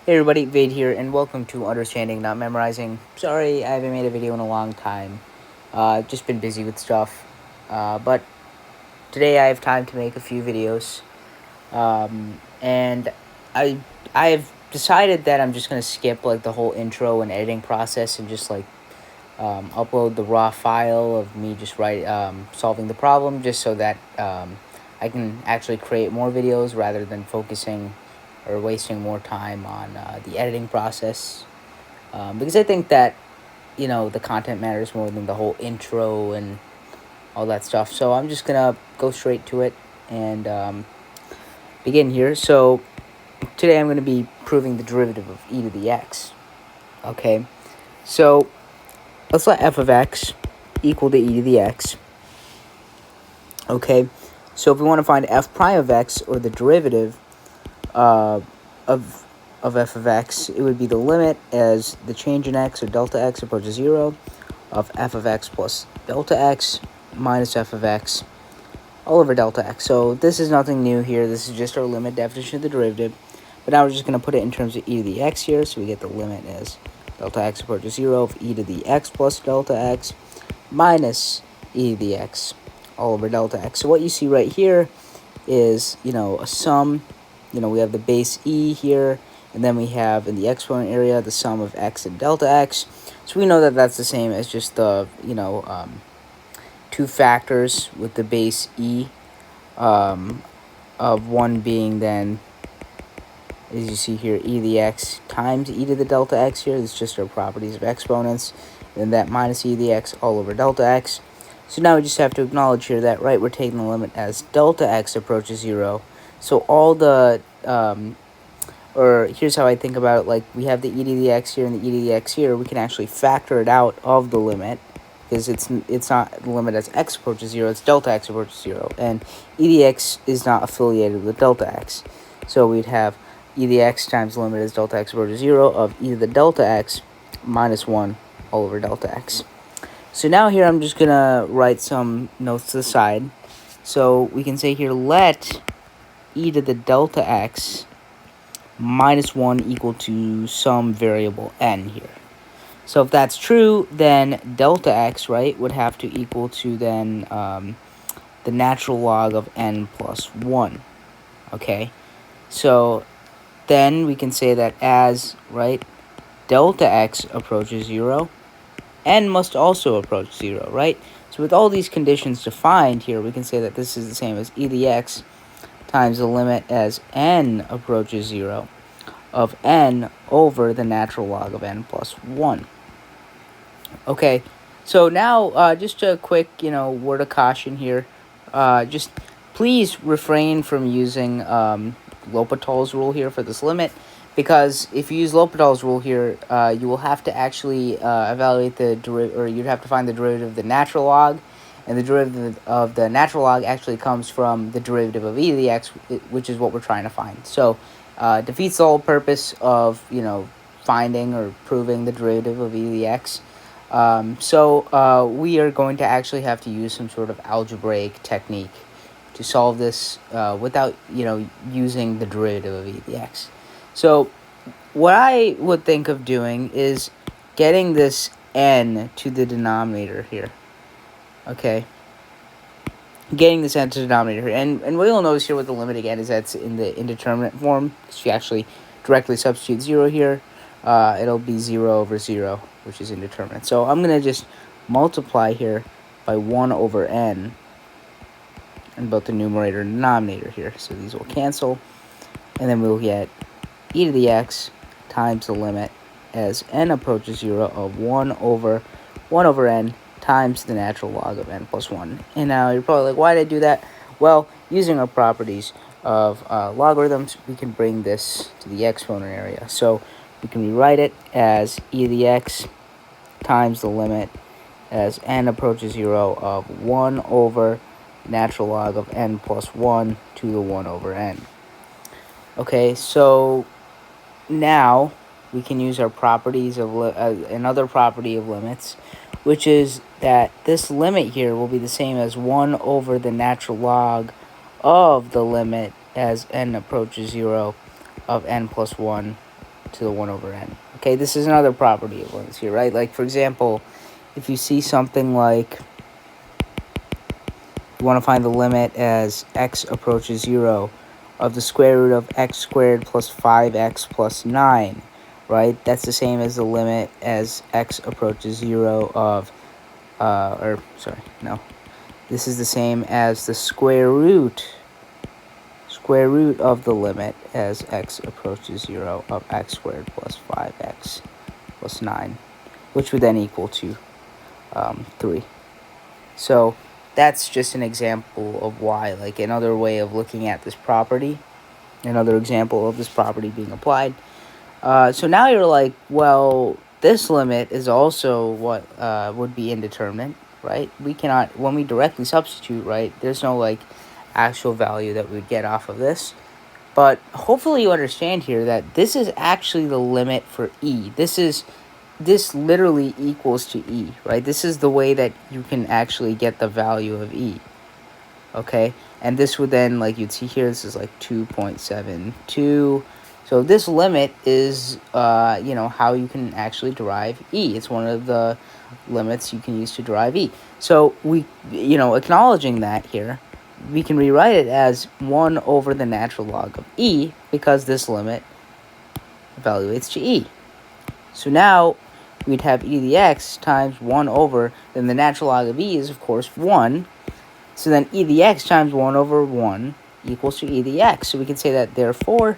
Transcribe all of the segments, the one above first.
Hey everybody, Vade here, and welcome to Understanding Not Memorizing. Sorry, I haven't made a video in a long time. I've just been busy with stuff. But today I have time to make a few videos. And I have decided that I'm just gonna skip like the whole intro and editing process and just like upload the raw file of me just solving the problem, just so that I can actually create more videos rather than focusing or wasting more time on the editing process. Because I think that the content matters more than the whole intro and all that stuff. So I'm just gonna go straight to it and begin here. So today I'm going to be proving the derivative of e to the x. Okay, so let's let f of x equal to e to the x. Okay, so if we want to find f prime of x, or the derivative uh, of f of x, it would be the limit as the change in x, or delta x, approaches 0 of f of x plus delta x minus f of x all over delta x. So this is nothing new here. This is just our limit definition of the derivative. But now we're just going to put it in terms of e to the x here. So we get the limit as delta x approaches 0 of e to the x plus delta x minus e to the x all over delta x. So what you see right here is, a sum. We have the base e here, and then we have in the exponent area the sum of x and delta x. So we know that that's the same as just the, two factors with the base e, of one being then, as you see here, e to the x times e to the delta x here. This is just our properties of exponents. And that minus e to the x all over delta x. So now we just have to acknowledge here that, right, we're taking the limit as delta x approaches 0. So all the, or here's how I think about it, like we have the e to the x here and the e to the x here. We can actually factor it out of the limit, because it's not the limit as x approaches 0, it's delta x approaches 0. And e to the x is not affiliated with delta x. So we'd have e to the x times the limit as delta x approaches 0 of e to the delta x minus 1 all over delta x. So now here I'm just going to write some notes to the side. So we can say here, let e to the delta x minus 1 equal to some variable n here. So if that's true, then delta x, right, would have to equal to then the natural log of n plus 1. Okay, so then we can say that as, right, delta x approaches 0, n must also approach 0, right? So with all these conditions defined here, we can say that this is the same as e to the x times the limit as n approaches 0 of n over the natural log of n plus 1. Okay, so now just a quick, word of caution here. Just please refrain from using L'Hopital's rule here for this limit, because if you use L'Hopital's rule here, you will have to actually evaluate the derivative, or you'd have to find the derivative of the natural log, and the derivative of the natural log actually comes from the derivative of e to the x, which is what we're trying to find. So defeats the whole purpose of, finding or proving the derivative of e to the x. So we are going to actually have to use some sort of algebraic technique to solve this without, using the derivative of e to the x. So what I would think of doing is getting this n to the denominator here. Okay. Getting this n to the denominator here. And what you'll notice here with the limit again is that's in the indeterminate form. Because you actually directly substitute 0 here. It'll be 0 over 0, which is indeterminate. So I'm going to just multiply here by 1 over n in both the numerator and denominator here. So these will cancel. And then we'll get e to the x times the limit as n approaches 0 of 1 over n times the natural log of n plus 1. And now you're probably like, why did I do that? Well, using our properties of logarithms, we can bring this to the exponent area. So we can rewrite it as e to the x times the limit as n approaches 0 of 1 over natural log of n plus 1 to the 1 over n. Okay, so now we can use our properties of another property of limits, which is that this limit here will be the same as 1 over the natural log of the limit as n approaches 0 of n plus 1 to the 1 over n. Okay, this is another property of limits here, right? Like, for example, if you see something like, you want to find the limit as x approaches 0 of the square root of x squared plus 5x plus 9, right? That's the same as the limit as x approaches 0 of, this is the same as the square root of the limit as x approaches 0 of x squared plus 5x plus 9, which would then equal to 3. So that's just an example of why, like another way of looking at this property, another example of this property being applied. So now you're like, well, this limit is also what would be indeterminate, right? We cannot, when we directly substitute, right, there's no like actual value that we would get off of this. But hopefully you understand here that this is actually the limit for e. This literally equals to e, right? This is the way that you can actually get the value of e, okay? And this would then, like you'd see here, this is like 2.72. So this limit is, how you can actually derive e. It's one of the limits you can use to derive e. So we, acknowledging that here, we can rewrite it as 1 over the natural log of e, because this limit evaluates to e. So now we'd have e to the x times 1 over, then the natural log of e is, of course, 1. So then e to the x times 1 over 1 equals to e to the x. So we can say that, therefore,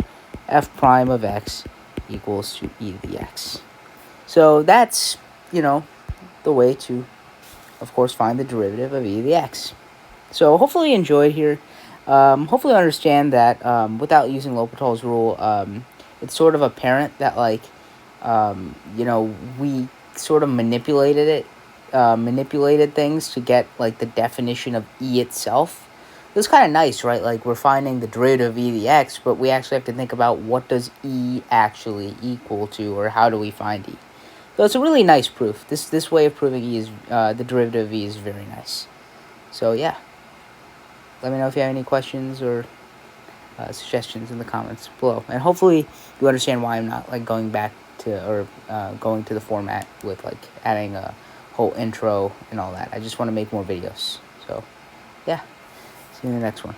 f prime of x equals to e to the x. So that's, the way to, of course, find the derivative of e to the x. So hopefully you enjoyed here. Hopefully you understand that without using L'Hopital's rule, it's sort of apparent that, like, we sort of manipulated things to get, like, the definition of e itself. It's kind of nice, right? Like, we're finding the derivative of e to the x, but we actually have to think about what does e actually equal to, or how do we find e. So it's a really nice proof. This way of proving e is, the derivative of e is very nice. So yeah, let me know if you have any questions or suggestions in the comments below. And hopefully you understand why I'm not, like, going back to, or going to the format with, like, adding a whole intro and all that. I just want to make more videos. So yeah, see you in the next one.